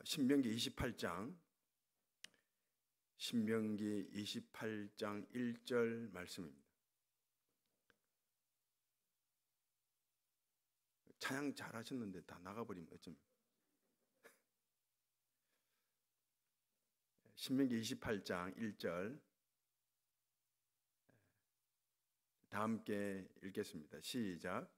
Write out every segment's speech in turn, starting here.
신명기 28장 1절 말씀입니다. 찬양 잘하셨는데 다 나가버리면 어쩜. 신명기 28장 1절 다 함께 읽겠습니다. 시작.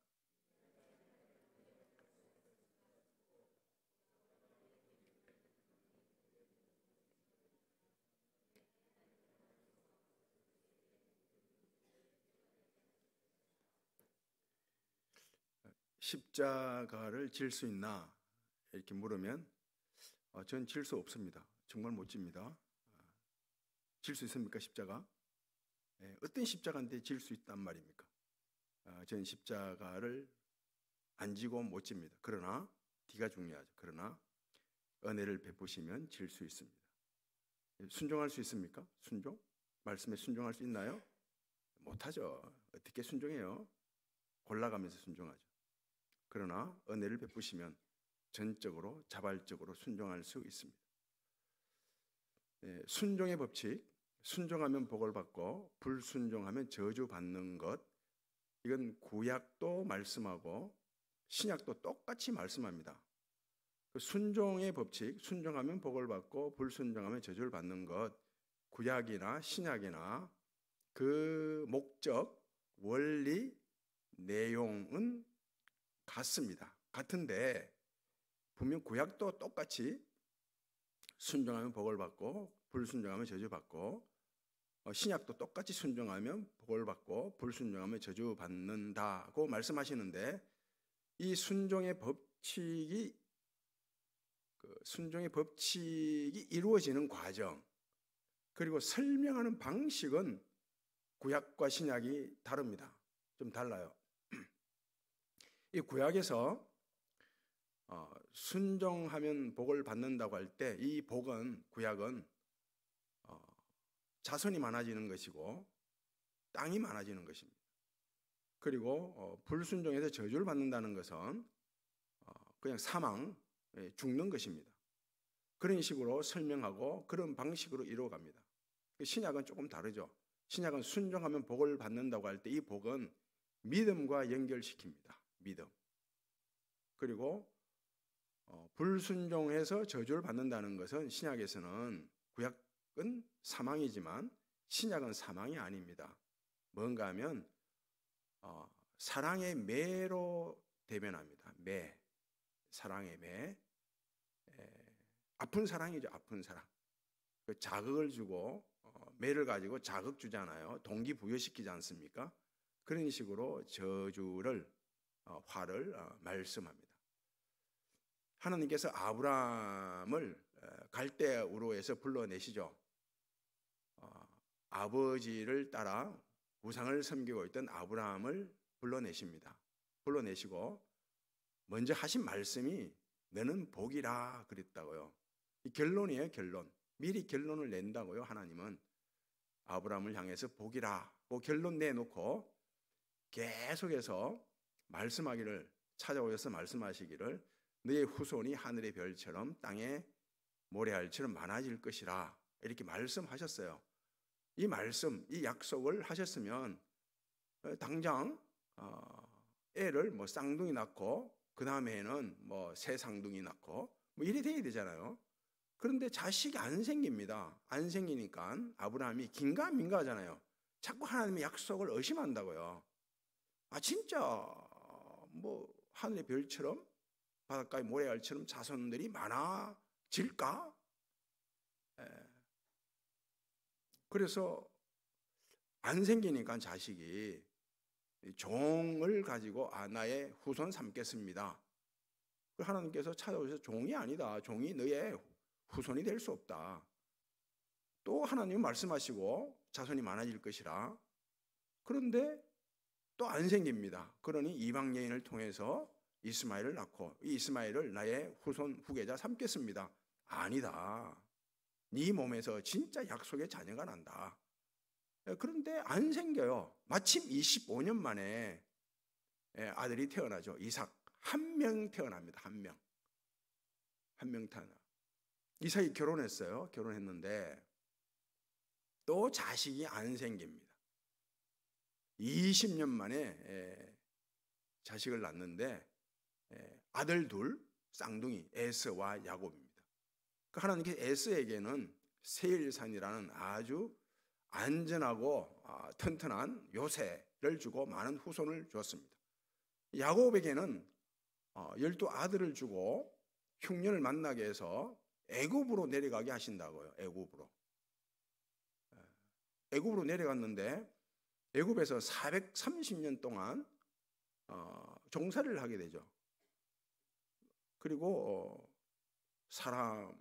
십자가를 질 수 있나 이렇게 물으면 전 질 수 없습니다. 정말 못 집니다. 질 수 있습니까 십자가? 어떤 십자가인데 질 수 있단 말입니까? 전 십자가를 안 지고 못 집니다. 그러나 뒤가 중요하죠. 그러나 은혜를 베푸시면 질 수 있습니다. 순종할 수 있습니까? 순종? 말씀에 순종할 수 있나요? 못하죠. 어떻게 순종해요? 골라가면서 순종하죠. 그러나 은혜를 베푸시면 전적으로 자발적으로 순종할 수 있습니다. 순종의 법칙, 순종하면 복을 받고 불순종하면 저주받는 것, 이건 구약도 말씀하고 신약도 똑같이 말씀합니다. 순종의 법칙, 순종하면 복을 받고 불순종하면 저주를 받는 것, 구약이나 신약이나 그 목적, 원리, 내용은 같습니다. 같은데 분명 구약도 똑같이 순종하면 복을 받고 불순종하면 저주받고, 신약도 똑같이 순종하면 복을 받고 불순종하면 저주받는다고 말씀하시는데, 이 순종의 법칙이 이루어지는 과정, 그리고 설명하는 방식은 구약과 신약이 다릅니다. 좀 달라요. 이 구약에서 순종하면 복을 받는다고 할 때 이 복은, 구약은 자손이 많아지는 것이고 땅이 많아지는 것입니다. 그리고 불순종해서 저주를 받는다는 것은 그냥 사망, 죽는 것입니다. 그런 식으로 설명하고 그런 방식으로 이루어갑니다. 신약은 조금 다르죠. 신약은 순종하면 복을 받는다고 할 때 이 복은 믿음과 연결시킵니다. 믿음. 그리고 불순종해서 저주를 받는다는 것은, 신약에서는, 구약은 사망이지만 신약은 사망이 아닙니다. 뭔가 하면 사랑의 매로 대변합니다. 매, 사랑의 매, 아픈 사랑이죠. 아픈 사랑. 그 자극을 주고 매를 가지고 자극 주잖아요. 동기부여시키지 않습니까? 그런 식으로 저주를, 화를 말씀합니다. 하나님께서 아브라함을 갈대 우르에서 불러내시죠. 아버지를 따라 우상을 섬기고 있던 아브라함을 불러내십니다. 불러내시고 먼저 하신 말씀이 너는 복이라 그랬다고요. 이 결론이에요. 결론. 미리 결론을 낸다고요. 하나님은 아브라함을 향해서 복이라고 결론 내놓고 계속해서 말씀하기를, 찾아오셔서 말씀하시기를 너의 후손이 하늘의 별처럼 땅의 모래알처럼 많아질 것이라 이렇게 말씀하셨어요. 이 말씀, 이 약속을 하셨으면 당장 애를 쌍둥이 낳고 그 다음에는 새 쌍둥이 낳고 이래 돼야 되잖아요. 그런데 자식이 안 생깁니다. 안 생기니까 아브라함이 긴가민가하잖아요. 자꾸 하나님의 약속을 의심한다고요. 진짜 하늘의 별처럼 바닷가의 모래알처럼 자손들이 많아질까? 그래서 안 생기니까 자식이 종을 가지고 나의 후손 삼겠습니다. 하나님께서 찾아오셔서 종이 아니다. 종이 너의 후손이 될 수 없다. 또 하나님은 말씀하시고 자손이 많아질 것이라. 그런데 또 안 생깁니다. 그러니 이방 여인을 통해서 이스마엘을 낳고 이 이스마엘을 나의 후손 후계자 삼겠습니다. 아니다. 네 몸에서 진짜 약속의 자녀가 난다. 그런데 안 생겨요. 마침 25년 만에 아들이 태어나죠. 이삭. 한 명 태어납니다. 한 명 태어나. 이삭이 결혼했어요. 결혼했는데 또 자식이 안 생깁니다. 20년 만에 자식을 낳는데 아들 둘, 쌍둥이 에서와 야곱입니다. 하나님께서 에서에게는 세일산이라는 아주 안전하고 튼튼한 요새를 주고 많은 후손을 주었습니다. 야곱에게는 12 아들을 주고 흉년을 만나게 해서 애굽으로 내려가게 하신다고요. 애굽으로 내려갔는데 애굽에서 430년 동안 종살이를 하게 되죠. 그리고 사람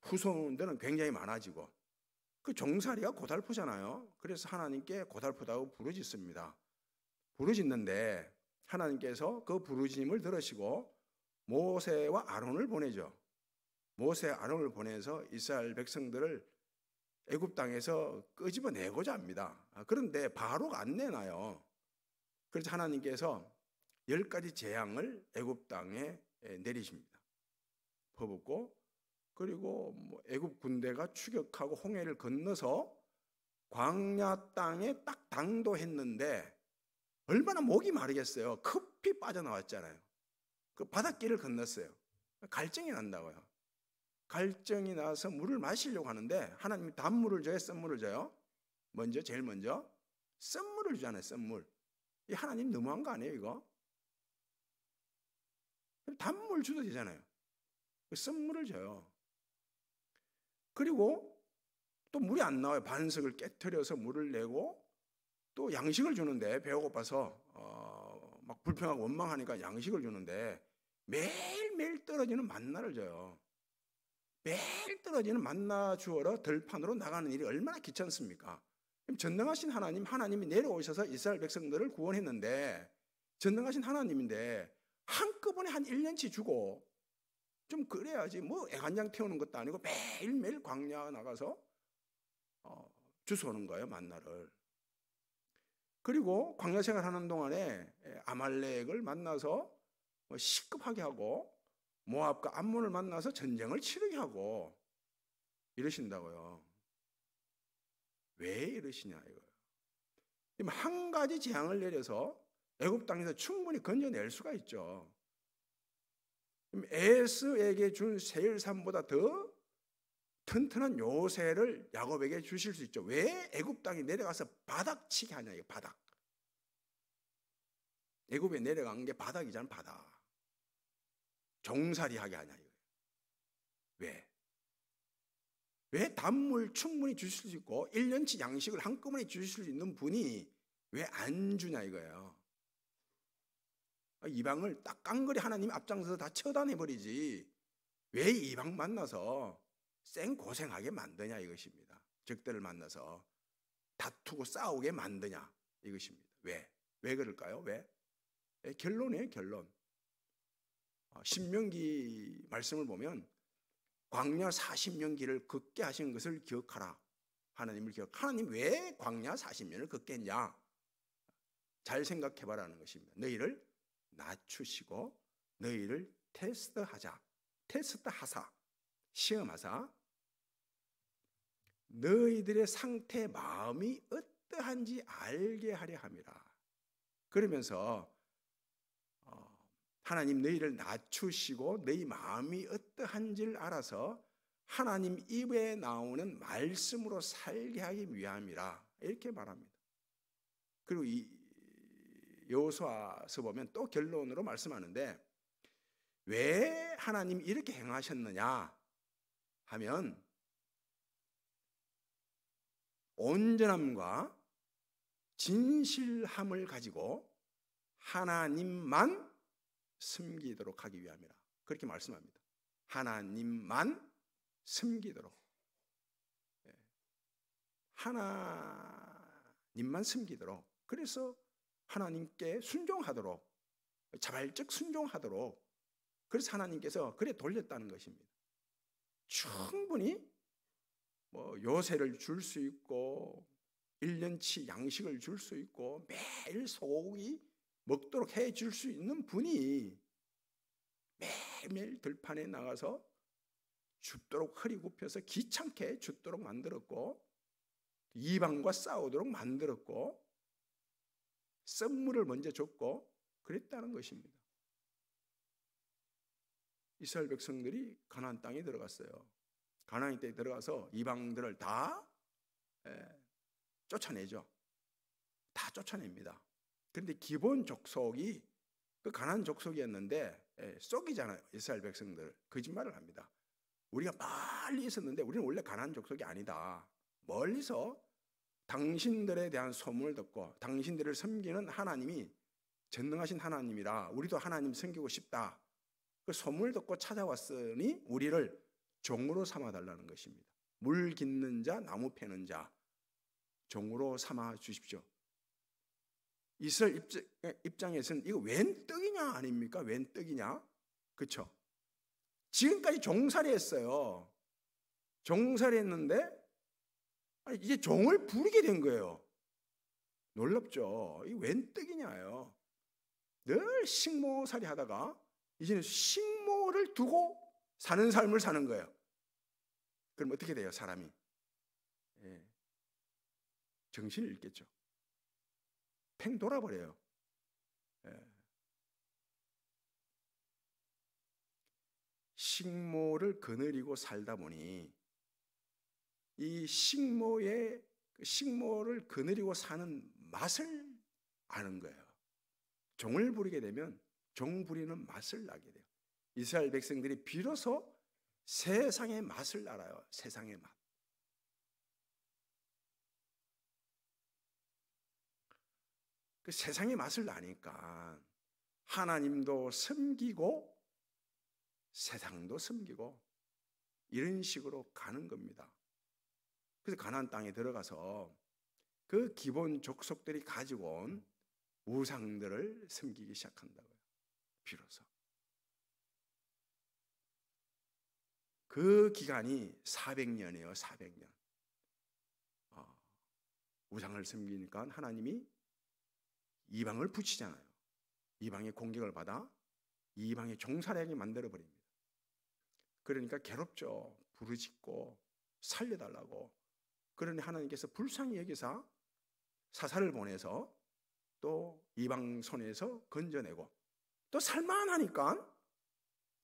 후손들은 굉장히 많아지고 그 종살이가 고달프잖아요. 그래서 하나님께 고달프다고 부르짖습니다. 부르짖는데 하나님께서 그 부르짖음을 들으시고 모세와 아론을 보내죠. 모세와 아론을 보내서 이스라엘 백성들을 애굽 땅에서 끄집어내고자 합니다. 그런데 바로가 안 내놔요. 그래서 하나님께서 10가지 재앙을 애굽 땅에 내리십니다. 퍼붓고 그리고 애굽 군대가 추격하고 홍해를 건너서 광야 땅에 딱 당도했는데 얼마나 목이 마르겠어요. 급히 빠져나왔잖아요. 그 바닷길을 건넜어요. 갈증이 난다고요. 갈증이 나서 물을 마시려고 하는데 하나님이 단물을 줘요, 썬물을 줘요? 제일 먼저 썬물을 주잖아요. 썬물. 이 하나님 너무한 거 아니에요, 이거? 단물 줘도 되잖아요. 썬물을 줘요. 그리고 또 물이 안 나와요. 반석을 깨트려서 물을 내고 또 양식을 주는데 배가 고파서 막 불평하고 원망하니까 양식을 주는데 매일매일 떨어지는 만나를 줘요. 매일 떨어지는 만나 주어러 들판으로 나가는 일이 얼마나 귀찮습니까? 전능하신 하나님이 내려오셔서 이스라엘 백성들을 구원했는데 전능하신 하나님인데 한꺼번에 한 1년치 주고 좀 그래야지 애간장 태우는 것도 아니고 매일매일 광야 나가서 주워오는 거예요, 만나를. 그리고 광야 생활하는 동안에 아말렉을 만나서 시급하게 하고 모압과 암몬을 만나서 전쟁을 치르게 하고 이러신다고요. 왜 이러시냐 이거예요. 한 가지 재앙을 내려서 애굽 땅에서 충분히 건져낼 수가 있죠. 에스에게 준 세일산보다 더 튼튼한 요새를 야곱에게 주실 수 있죠. 왜 애굽 땅에 내려가서 바닥치게 하냐 이거 바닥. 애굽에 내려간 게 바닥이잖아, 바닥. 종살이하게 하냐 이거예요. 왜? 왜 단물 충분히 주실 수 있고 1년치 양식을 한꺼번에 주실 수 있는 분이 왜 안 주냐 이거예요. 이방을 딱 깡그리 하나님 앞장서서 다 처단해버리지 왜 이방 만나서 생고생하게 만드냐 이것입니다. 적들을 만나서 다투고 싸우게 만드냐 이것입니다. 왜? 왜 그럴까요? 왜? 결론이에요, 결론. 신명기 말씀을 보면 광야 40년기를 걷게 하신 것을 기억하라. 하나님을 하나님 왜 광야 40년을 걷게 했냐? 잘 생각해봐라는 것입니다. 너희를 낮추시고 너희를 테스트하자. 테스트하사. 시험하사. 너희들의 상태 마음이 어떠한지 알게 하려 함이라. 그러면서 하나님 너희를 낮추시고 너희 마음이 어떠한지를 알아서 하나님 입에 나오는 말씀으로 살게 하기 위함이라 이렇게 말합니다. 그리고 이 여호수아서 보면 또 결론으로 말씀하는데 왜 하나님이 이렇게 행하셨느냐 하면 온전함과 진실함을 가지고 하나님만 섬기도록 하기 위함이라 그렇게 말씀합니다. 하나님만 섬기도록. 하나님만 섬기도록. 그래서 하나님께 순종하도록, 자발적 순종하도록. 그래서 하나님께서 그래 돌렸다는 것입니다. 충분히 요새를 줄 수 있고 1년치 양식을 줄 수 있고 매일 소고기 먹도록 해줄 수 있는 분이 매일매일 들판에 나가서 죽도록 허리 굽혀서 귀찮게 죽도록 만들었고, 이방과 싸우도록 만들었고, 썸물을 먼저 줬고 그랬다는 것입니다. 이스라엘 백성들이 가나안 땅에 들어갔어요. 가나안 땅에 들어가서 이방들을 다 쫓아내죠. 다 쫓아냅니다. 그런데 기본 족속이 그 가나안 족속이었는데 속이잖아요. 이스라엘 백성들 거짓말을 합니다. 우리가 멀리 있었는데 우리는 원래 가나안 족속이 아니다. 멀리서 당신들에 대한 소문을 듣고 당신들을 섬기는 하나님이 전능하신 하나님이라 우리도 하나님 섬기고 싶다. 그 소문을 듣고 찾아왔으니 우리를 종으로 삼아달라는 것입니다. 물 깃는 자, 나무 패는 자 종으로 삼아 주십시오. 이스라엘 입장에서는 이거 웬 떡이냐 아닙니까? 웬 떡이냐? 그렇죠? 지금까지 종살이했어요. 종살이했는데 이제 종을 부리게 된 거예요. 놀랍죠? 이게 웬 떡이냐요. 늘 식모살이 하다가 이제는 식모를 두고 사는 삶을 사는 거예요. 그럼 어떻게 돼요, 사람이? 정신을 잃겠죠. 팽 돌아버려요. 식모를 거느리고 살다 보니 이 식모를 거느리고 사는 맛을 아는 거예요. 종을 부리게 되면 종 부리는 맛을 나게 돼요. 이스라엘 백성들이 비로소 세상의 맛을 알아요. 세상의 맛. 그 세상의 맛을 아니까 하나님도 섬기고 세상도 섬기고 이런 식으로 가는 겁니다. 그래서 가나안 땅에 들어가서 그 기본 족속들이 가지고 온 우상들을 섬기기 시작한다고요. 비로소. 그 기간이 400년이에요. 400년. 우상을 섬기니까 하나님이 이방을 붙이잖아요. 이방의 공격을 받아 이방의 종살이하게 만들어버립니다. 그러니까 괴롭죠. 부르짖고 살려달라고. 그러니 하나님께서 불쌍히 여기사 사사를 보내서 또 이방 손에서 건져내고 또 살만하니까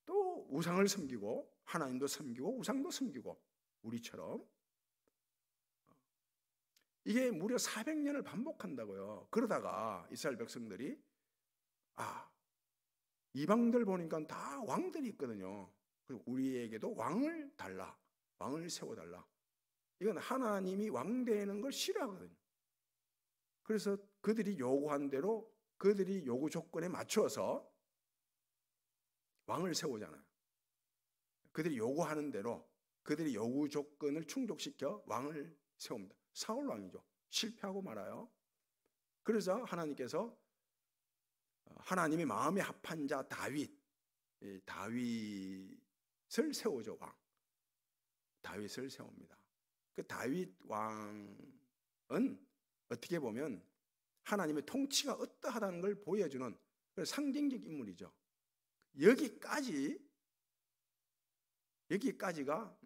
또 우상을 섬기고 하나님도 섬기고 우상도 섬기고 우리처럼 이게 무려 400년을 반복한다고요. 그러다가 이스라엘 백성들이 이방들 보니까 다 왕들이 있거든요. 그리고 우리에게도 왕을 달라. 왕을 세워달라. 이건 하나님이 왕 되는 걸 싫어하거든요. 그래서 그들이 요구한 대로 그들이 요구 조건에 맞춰서 왕을 세우잖아요. 그들이 요구하는 대로 그들이 요구 조건을 충족시켜 왕을 세웁니다. 사울 왕이죠. 실패하고 말아요. 그래서 하나님께서 하나님의 마음에 합한 자 다윗을 세우죠. 왕. 다윗을 세웁니다. 그 다윗 왕은 어떻게 보면 하나님의 통치가 어떠하다는 걸 보여주는 상징적 인물이죠. 여기까지가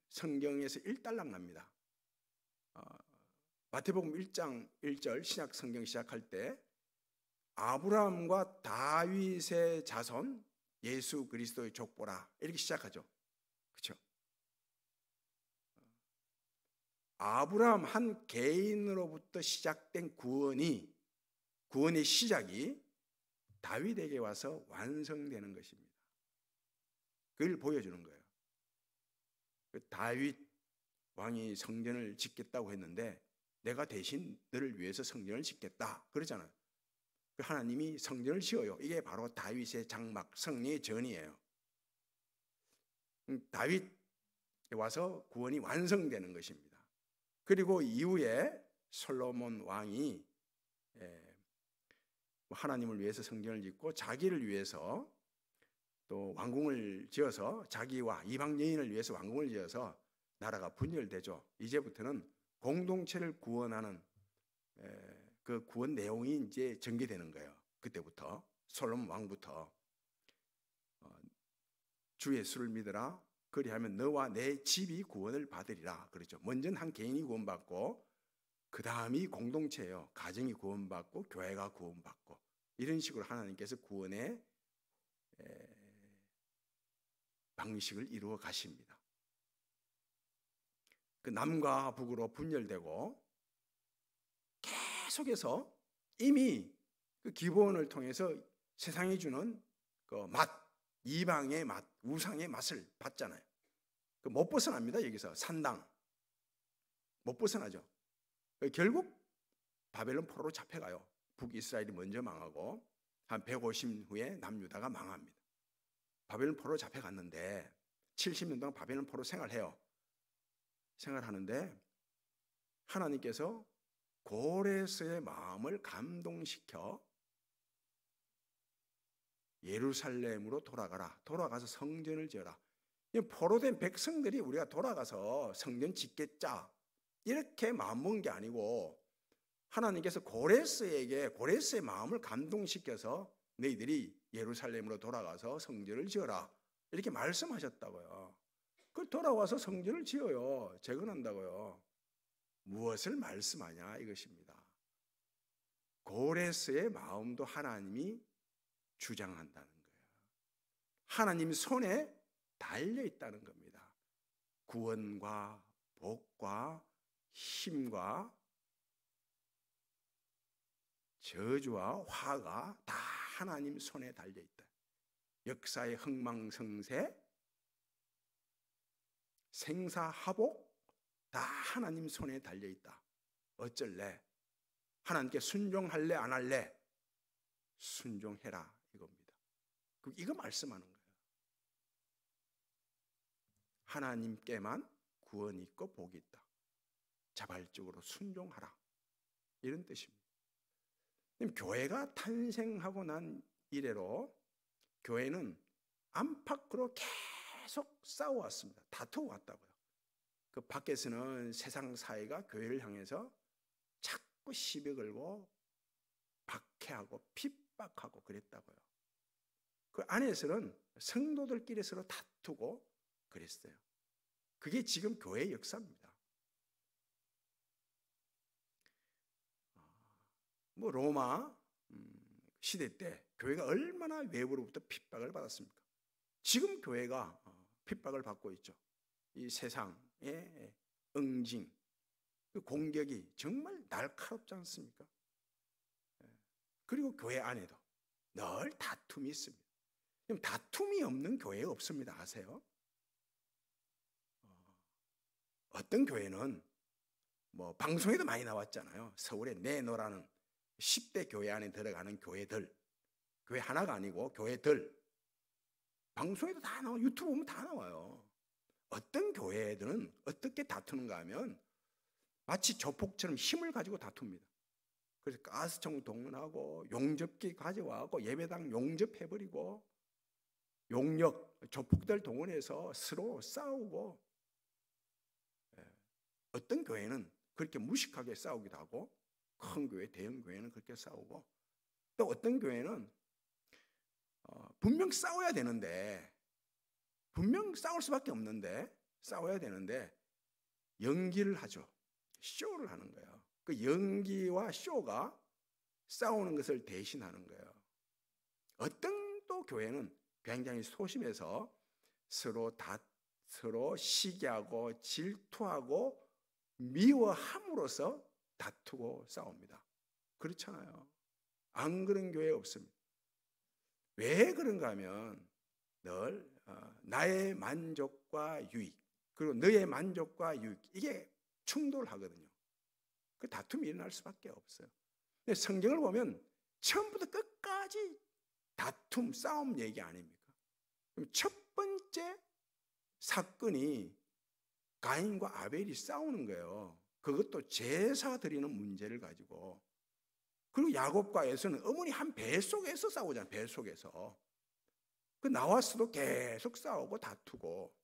성경에서 일단락 납니다. 마태복음 1장 1절 신약 성경 시작할 때 아브라함과 다윗의 자손 예수 그리스도의 족보라 이렇게 시작하죠. 그렇죠? 아브라함 한 개인으로부터 시작된 구원의 시작이 다윗에게 와서 완성되는 것입니다. 그걸 보여주는 거예요. 다윗 왕이 성전을 짓겠다고 했는데 내가 대신 너를 위해서 성전을 짓겠다 그러잖아요. 하나님이 성전을 지어요. 이게 바로 다윗의 장막, 승리의 전이에요. 다윗에 와서 구원이 완성되는 것입니다. 그리고 이후에 솔로몬 왕이 하나님을 위해서 성전을 짓고 자기를 위해서 또 왕궁을 지어서 자기와 이방 여인을 위해서 왕궁을 지어서 나라가 분열되죠. 이제부터는 공동체를 구원하는 그 구원 내용이 이제 전개되는 거예요. 그때부터 솔로몬 왕부터 주 예수를 믿으라 그리하면 너와 내 집이 구원을 받으리라. 그렇죠. 먼저 한 개인이 구원받고 그 다음이 공동체예요. 가정이 구원받고 교회가 구원받고 이런 식으로 하나님께서 구원의 방식을 이루어 가십니다. 그 남과 북으로 분열되고 계속해서 이미 그 기본을 통해서 세상이 주는 그 맛, 이방의 맛, 우상의 맛을 받잖아요. 그 못 벗어납니다. 여기서 산당 못 벗어나죠. 결국 바벨론 포로로 잡혀가요. 북이스라엘이 먼저 망하고 한 150년 후에 남유다가 망합니다. 바벨론 포로로 잡혀갔는데 70년 동안 바벨론 포로로 생활하는데 하나님께서 고레스의 마음을 감동시켜 예루살렘으로 돌아가서 성전을 지어라. 포로된 백성들이 우리가 돌아가서 성전 짓겠자 이렇게 마음먹은 게 아니고 하나님께서 고레스의 마음을 감동시켜서 너희들이 예루살렘으로 돌아가서 성전을 지어라 이렇게 말씀하셨다고요. 그 돌아와서 성전을 지어요. 재건한다고요. 무엇을 말씀하냐 이것입니다. 고레스의 마음도 하나님이 주장한다는 거예요. 하나님 손에 달려 있다는 겁니다. 구원과 복과 힘과 저주와 화가 다 하나님 손에 달려 있다. 역사의 흥망성쇠, 생사하복 다 하나님 손에 달려 있다. 어쩔래? 하나님께 순종할래 안 할래? 순종해라 이겁니다. 이거 말씀하는 거예요. 하나님께만 구원이 있고 복이 있다. 자발적으로 순종하라. 이런 뜻입니다. 교회가 탄생하고 난 이래로 교회는 안팎으로 계속 싸워왔습니다. 다투어왔다고요. 그 밖에서는 세상 사회가 교회를 향해서 자꾸 시비 걸고 박해하고 핍박하고 그랬다고요. 그 안에서는 성도들끼리 서로 다투고 그랬어요. 그게 지금 교회의 역사입니다. 로마 시대 때 교회가 얼마나 외부로부터 핍박을 받았습니까? 지금 교회가 핍박을 받고 있죠. 이 세상의 응징, 그 공격이 정말 날카롭지 않습니까? 그리고 교회 안에도 늘 다툼이 있습니다. 다툼이 없는 교회가 없습니다. 아세요? 어떤 교회는 방송에도 많이 나왔잖아요. 서울에 내노라는 10대 교회 안에 들어가는 교회들, 교회 하나가 아니고 교회들, 방송에도 다 나와, 유튜브 보면 다 나와요. 어떤 교회들은 어떻게 다투는가 하면 마치 조폭처럼 힘을 가지고 다툽니다. 그래서 가스총 동원하고 용접기 가져와고 예배당 용접해버리고 용역, 조폭들 동원해서 서로 싸우고, 어떤 교회는 그렇게 무식하게 싸우기도 하고 큰 교회, 대형 교회는 그렇게 싸우고, 또 어떤 교회는 분명 싸워야 되는데, 분명 싸울 수밖에 없는데 싸워야 되는데 연기를 하죠. 쇼를 하는 거예요. 그 연기와 쇼가 싸우는 것을 대신하는 거예요. 어떤 또 교회는 굉장히 소심해서 서로 시기하고 질투하고 미워함으로써 다투고 싸웁니다. 그렇잖아요. 안 그런 교회 없습니다. 왜 그런가 하면 늘 나의 만족과 유익, 그리고 너의 만족과 유익, 이게 충돌하거든요. 그 다툼이 일어날 수밖에 없어요. 근데 성경을 보면 처음부터 끝까지 다툼, 싸움 얘기 아닙니까? 그럼 첫 번째 사건이 가인과 아벨이 싸우는 거예요. 그것도 제사 드리는 문제를 가지고. 그리고 야곱과 에서는 어머니 한 뱃속에서 싸우잖아요. 뱃속에서. 그 나와서도 계속 싸우고 다투고.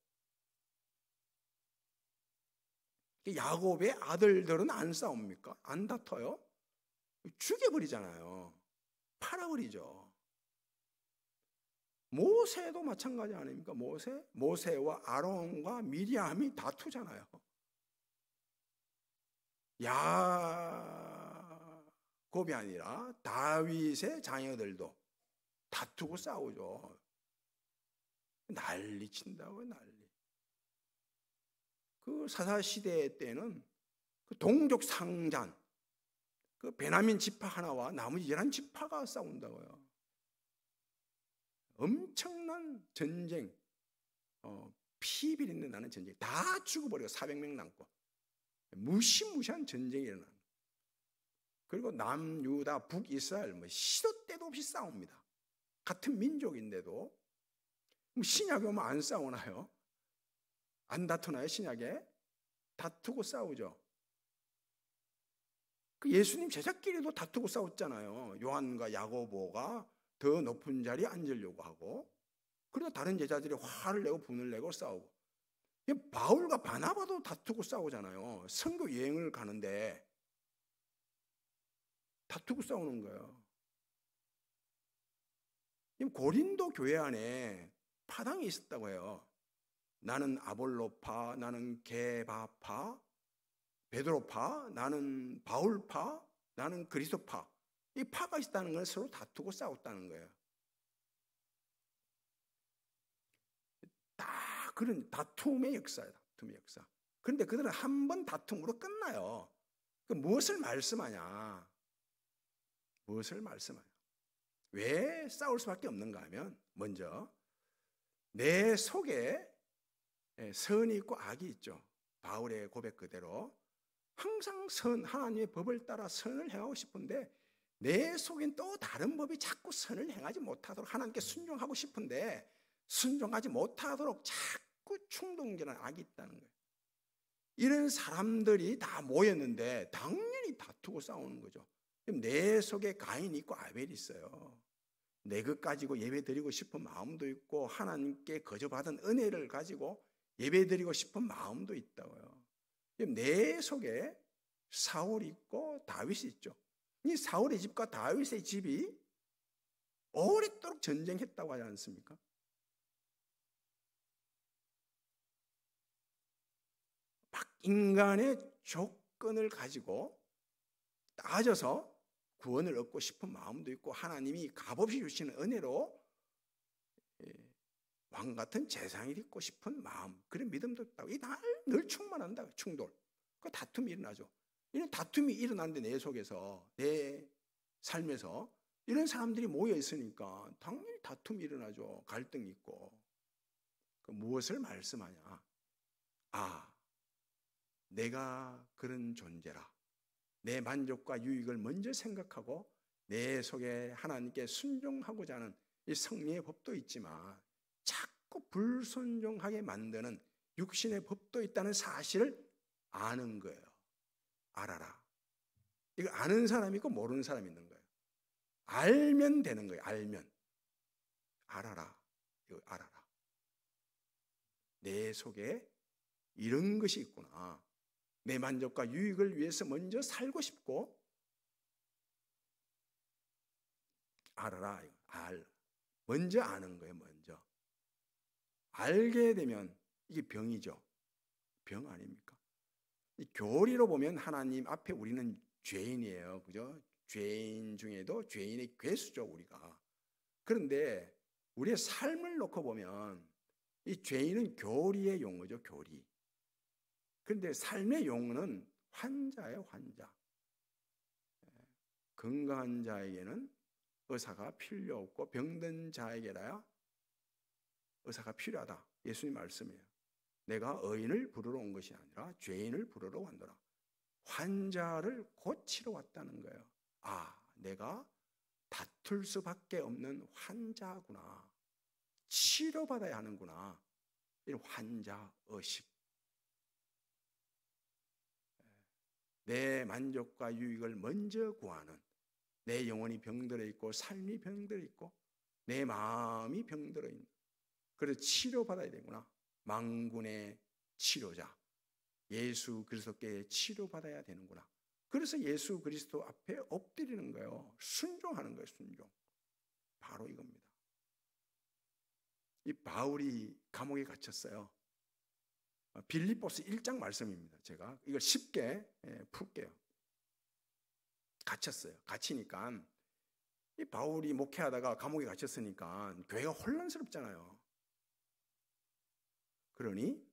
야곱의 아들들은 안 싸웁니까? 안 다퉈요? 죽여버리잖아요. 팔아버리죠. 모세도 마찬가지 아닙니까? 모세와 아론과 미리암이 다투잖아요. 야곱이 아니라 다윗의 자녀들도 다투고 싸우죠. 난리 친다고요, 난리. 그 사사시대 때는 그 동족 상잔, 그 베냐민 지파 하나와 나머지 11지파가 싸운다고요. 엄청난 전쟁, 피비린내 나는 전쟁, 다 죽어버리고 400명 남고 무시무시한 전쟁이 일어나는. 그리고 남유다, 북이스라엘 시도 때도 없이 싸웁니다. 같은 민족인데도 신약에 오면 안 싸우나요? 안 다투나요? 신약에 다투고 싸우죠. 그 예수님 제자끼리도 다투고 싸웠잖아요. 요한과 야고보가 더 높은 자리에 앉으려고 하고, 그러다 다른 제자들이 화를 내고 분을 내고 싸우고, 바울과 바나바도 다투고 싸우잖아요. 선교 여행을 가는데 다투고 싸우는 거예요. 고린도 교회 안에 파당이 있었다고 해요. 나는 아볼로파, 나는 게바파, 베드로파, 나는 바울파, 나는 그리스도파. 이 파가 있다는 걸 서로 다투고 싸웠다는 거예요. 다 그런 다툼의 역사예요. 다툼의 역사. 그런데 그들은 한 번 다툼으로 끝나요. 무엇을 말씀하냐? 무엇을 말씀하냐? 왜 싸울 수밖에 없는가 하면, 먼저 내 속에 선이 있고 악이 있죠. 바울의 고백 그대로 항상 하나님의 법을 따라 선을 행하고 싶은데 내 속엔 또 다른 법이 자꾸 선을 행하지 못하도록, 하나님께 순종하고 싶은데 순종하지 못하도록 자꾸 충동질하는 악이 있다는 거예요. 이런 사람들이 다 모였는데 당연히 다투고 싸우는 거죠. 내 속에 가인이 있고 아벨이 있어요. 내 것 가지고 예배 드리고 싶은 마음도 있고, 하나님께 거저받은 은혜를 가지고 예배 드리고 싶은 마음도 있다고요. 내 속에 사울이 있고 다윗이 있죠. 이 사울의 집과 다윗의 집이 오랫도록 전쟁했다고 하지 않습니까? 막 인간의 조건을 가지고 따져서 구원을 얻고 싶은 마음도 있고, 하나님이 값없이 주시는 은혜로 왕 같은 재상이 있고 싶은 마음, 그런 믿음도 있다고. 이 늘 충만한다. 충돌. 그 다툼이 일어나죠. 이런 다툼이 일어나는데 내 속에서, 내 삶에서 이런 사람들이 모여 있으니까 당연히 다툼이 일어나죠. 갈등이 있고. 그 무엇을 말씀하냐? 내가 그런 존재라. 내 만족과 유익을 먼저 생각하고 내 속에 하나님께 순종하고자 하는 이 성령의 법도 있지만 자꾸 불순종하게 만드는 육신의 법도 있다는 사실을 아는 거예요. 알아라. 이거 아는 사람이 있고 모르는 사람이 있는 거예요. 알면 되는 거예요. 알면. 알아라. 이거 알아라. 내 속에 이런 것이 있구나. 내 만족과 유익을 위해서 먼저 살고 싶고, 알아라. 먼저 아는 거예요. 먼저. 알게 되면 이게 병이죠. 병 아닙니까? 이 교리로 보면 하나님 앞에 우리는 죄인이에요. 그죠? 죄인 중에도 죄인의 괴수죠, 우리가. 그런데 우리의 삶을 놓고 보면 이 죄인은 교리의 용어죠, 교리. 그런데 삶의 용어는 환자예요, 환자. 건강한 자에게는 의사가 필요 없고 병든 자에게라야 의사가 필요하다. 예수님 말씀이에요. 내가 의인을 부르러 온 것이 아니라 죄인을 부르러 왔노라. 환자를 고치러 왔다는 거예요. 내가 다툴 수밖에 없는 환자구나. 치료받아야 하는구나. 이 환자의식. 내 만족과 유익을 먼저 구하는, 내 영혼이 병들어 있고 삶이 병들어 있고 내 마음이 병들어 있는, 그래서 치료받아야 되구나. 만군의 치료자 예수 그리스도께 치료받아야 되는구나. 그래서 예수 그리스도 앞에 엎드리는 거예요. 순종하는 거예요. 순종. 바로 이겁니다. 이 바울이 감옥에 갇혔어요. 빌립보서 1장 말씀입니다. 제가 이걸 쉽게 풀게요. 갇혔어요. 갇히니까 이 바울이 목회하다가 감옥에 갇혔으니까 교회가 혼란스럽잖아요. 그러니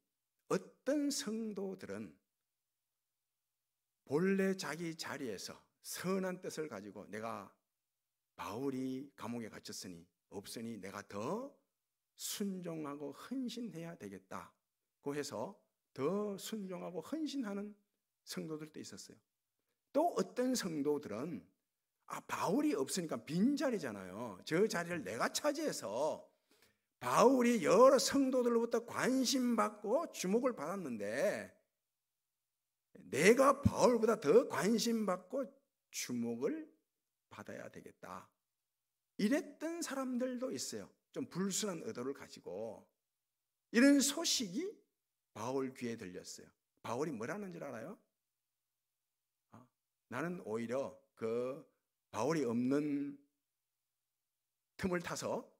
어떤 성도들은 본래 자기 자리에서 선한 뜻을 가지고 내가 바울이 감옥에 갇혔으니 없으니 내가 더 순종하고 헌신해야 되겠다고 해서 더 순종하고 헌신하는 성도들도 있었어요. 또 어떤 성도들은 바울이 없으니까 빈자리잖아요. 저 자리를 내가 차지해서 바울이 여러 성도들로부터 관심받고 주목을 받았는데 내가 바울보다 더 관심받고 주목을 받아야 되겠다. 이랬던 사람들도 있어요. 좀 불순한 의도를 가지고. 이런 소식이 바울 귀에 들렸어요. 바울이 뭐라는 줄 알아요? 나는 오히려 그 바울이 없는 틈을 타서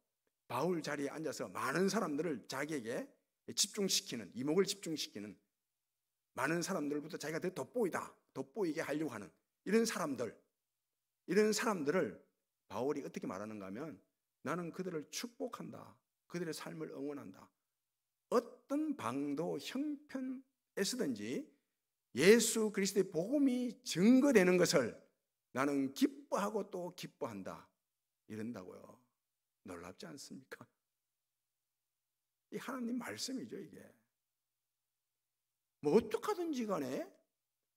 바울 자리에 앉아서 많은 사람들을 자기에게 집중시키는, 이목을 집중시키는 많은 사람들부터 자기가 더 돋보이게 하려고 하는 이런 사람들을 바울이 어떻게 말하는가 하면 나는 그들을 축복한다. 그들의 삶을 응원한다. 어떤 방도 형편에서든지 예수 그리스도의 복음이 증거되는 것을 나는 기뻐하고 또 기뻐한다. 이런다고요. 놀랍지 않습니까? 이 하나님 말씀이죠, 이게. 뭐 어떡하든지 간에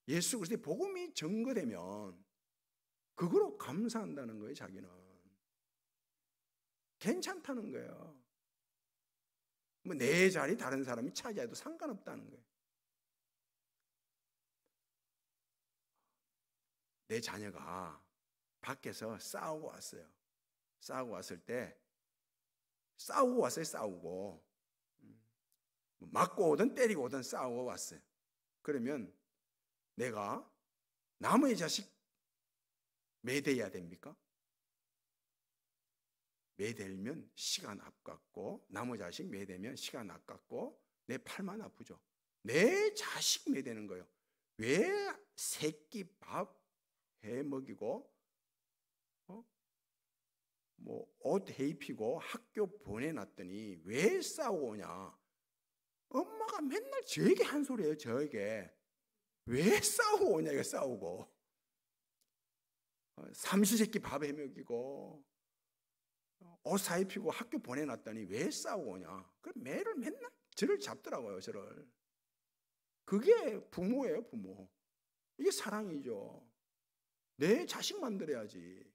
예수 그리스도의 복음이 증거되면 그거로 감사한다는 거예요, 자기는. 괜찮다는 거예요. 뭐 내 자리 다른 사람이 차지해도 상관없다는 거예요. 내 자녀가 밖에서 싸우고 왔어요. 싸우고 왔을 때 싸우고 왔어요. 싸우고 맞고 오든 때리고 오든 싸우고 왔어요. 그러면 내가 남의 자식 매대해야 됩니까? 매대면 시간 아깝고 남의 자식 매대면 시간 아깝고 내 팔만 아프죠. 내 자식 매대는 거예요. 왜 새끼 밥 해 먹이고 뭐 옷 입히고 학교 보내놨더니 왜 싸우고 오냐? 엄마가 맨날 저에게 한 소리예요. 저에게 왜 싸우고 오냐? 이거 싸우고 삼시세끼 밥 해 먹이고 옷 사입히고 학교 보내놨더니 왜 싸우고 오냐? 그 매를 맨날 저를 잡더라고요. 저를. 그게 부모예요. 부모. 이게 사랑이죠. 내 자식 만들어야지.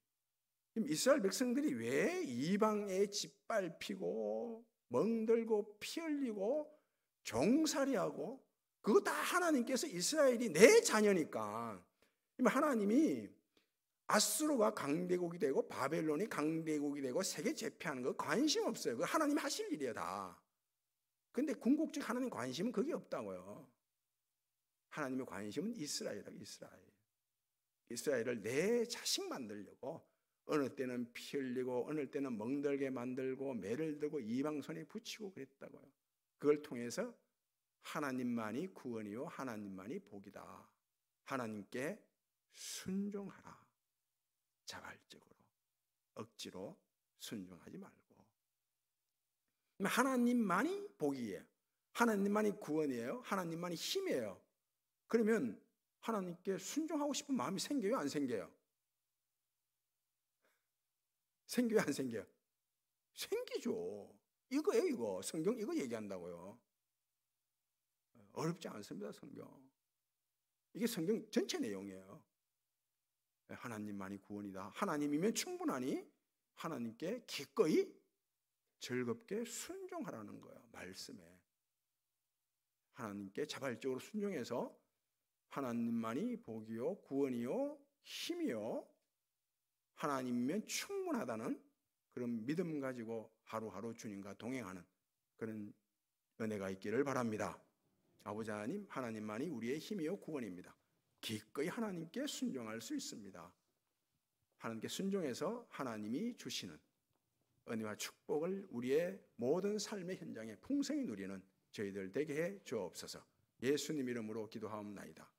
이스라엘 백성들이 왜 이방에 짓밟히고 멍들고 피 흘리고 종살이하고 그거 다 하나님께서 이스라엘이 내 자녀니까 하나님이 아수르가 강대국이 되고 바벨론이 강대국이 되고 세계 제패하는 거 관심 없어요. 그거 하나님 하실 일이에요 다. 근데 궁극적 하나님 관심은 그게 없다고요. 하나님의 관심은 이스라엘이다. 이스라엘을 내 자식 만들려고 어느 때는 피 흘리고 어느 때는 멍들게 만들고 매를 들고 이방 손에 붙이고 그랬다고요. 그걸 통해서 하나님만이 구원이요 하나님만이 복이다. 하나님께 순종하라. 자발적으로 억지로 순종하지 말고. 하나님만이 복이에요. 하나님만이 구원이에요. 하나님만이 힘이에요. 그러면 하나님께 순종하고 싶은 마음이 생겨요? 안 생겨요? 생겨요? 안 생겨요? 생기죠. 이거예요, 이거. 성경 이거 얘기한다고요. 어렵지 않습니다, 성경. 이게 성경 전체 내용이에요. 하나님만이 구원이다. 하나님이면 충분하니 하나님께 기꺼이 즐겁게 순종하라는 거예요. 말씀에. 하나님께 자발적으로 순종해서 하나님만이 복이요 구원이요 힘이요 하나님이면 충분하다는 그런 믿음 가지고 하루하루 주님과 동행하는 그런 은혜가 있기를 바랍니다. 아버지 하나님, 하나님만이 우리의 힘이요 구원입니다. 기꺼이 하나님께 순종할 수 있습니다. 하나님께 순종해서 하나님이 주시는 은혜와 축복을 우리의 모든 삶의 현장에 풍성히 누리는 저희들 되게 해 주옵소서. 예수님 이름으로 기도하옵나이다.